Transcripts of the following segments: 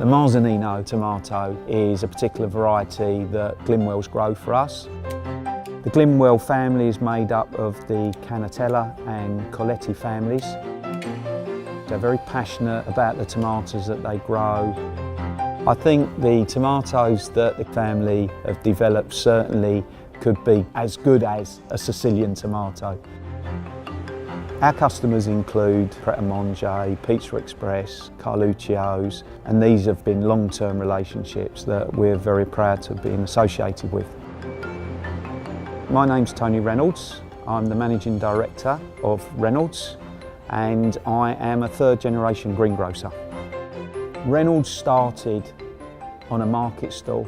The Marzanino tomato is a particular variety that Glimwells grow for us. The Glimwell family is made up of the Canatella and Coletti families. They're very passionate about the tomatoes that they grow. I think the tomatoes that the family have developed certainly could be as good as a Sicilian tomato. Our customers include Pret A Manger, Pizza Express, Carluccio's, and these have been long-term relationships that we're very proud to have been associated with. My name's Tony Reynolds. I'm the Managing Director of Reynolds and I am a third-generation greengrocer. Reynolds started on a market stall.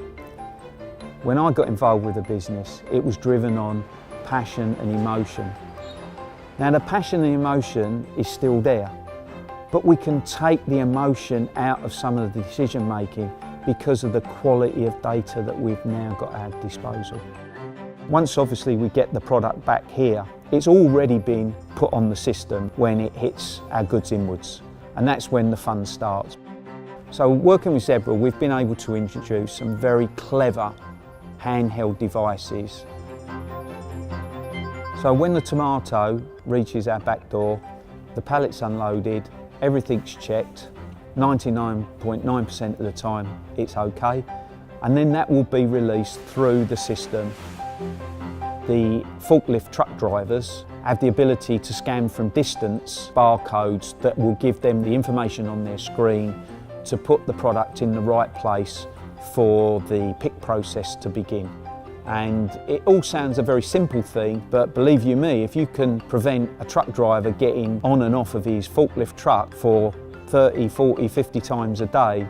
When I got involved with the business, it was driven on passion and emotion. Now the passion and emotion is still there, but we can take the emotion out of some of the decision making because of the quality of data that we've now got at our disposal. Once obviously we get the product back here, it's already been put on the system when it hits our goods inwards, and that's when the fun starts. So working with Zebra, we've been able to introduce some very clever handheld devices. So when the tomato reaches our back door, the pallet's unloaded, everything's checked, 99.9% of the time it's okay, and then that will be released through the system. The forklift truck drivers have the ability to scan from distance barcodes that will give them the information on their screen to put the product in the right place for the pick process to begin. And it all sounds a very simple thing, but believe you me, if you can prevent a truck driver getting on and off of his forklift truck for 30, 40, 50 times a day,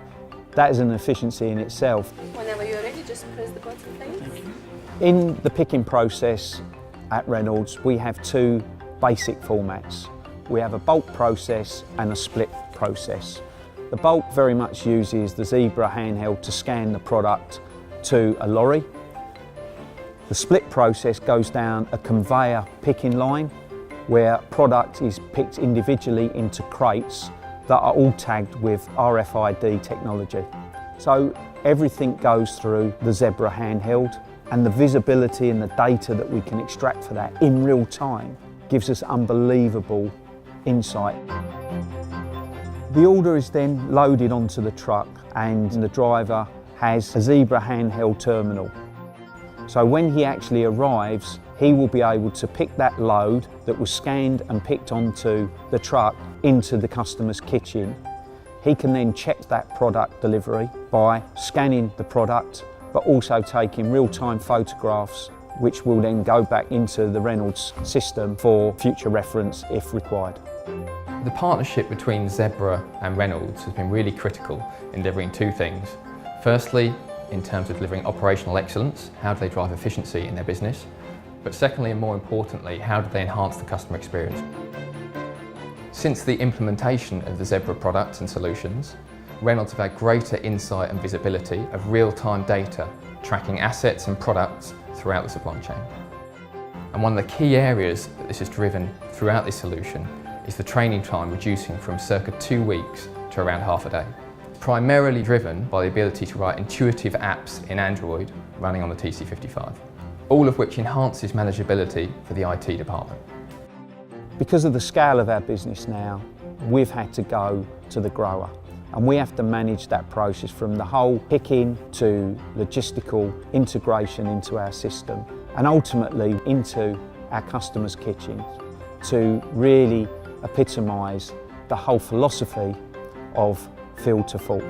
that is an efficiency in itself. Whenever you're ready, just press the button, please. In the picking process at Reynolds, we have two basic formats. We have a bulk process and a split process. The bulk very much uses the Zebra handheld to scan the product to a lorry. The split process goes down a conveyor picking line where product is picked individually into crates that are all tagged with RFID technology. So everything goes through the Zebra handheld, and the visibility and the data that we can extract for that in real time gives us unbelievable insight. The order is then loaded onto the truck and the driver has a Zebra handheld terminal. So when he actually arrives, he will be able to pick that load that was scanned and picked onto the truck into the customer's kitchen. He can then check that product delivery by scanning the product, but also taking real-time photographs, which will then go back into the Reynolds system for future reference if required. The partnership between Zebra and Reynolds has been really critical in delivering two things. Firstly, in terms of delivering operational excellence, how do they drive efficiency in their business? But secondly, and more importantly, how do they enhance the customer experience? Since the implementation of the Zebra products and solutions, Reynolds have had greater insight and visibility of real-time data, tracking assets and products throughout the supply chain. And one of the key areas that this has driven throughout this solution is the training time reducing from circa 2 weeks to around half a day. Primarily driven by the ability to write intuitive apps in Android running on the TC55, all of which enhances manageability for the IT department. Because of the scale of our business now, we've had to go to the grower, and we have to manage that process from the whole picking to logistical integration into our system and ultimately into our customers' kitchens to really epitomise the whole philosophy of field to fork.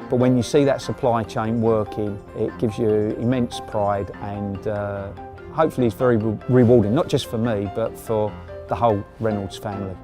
But when you see that supply chain working, it gives you immense pride and hopefully it's very rewarding, not just for me, but for the whole Reynolds family.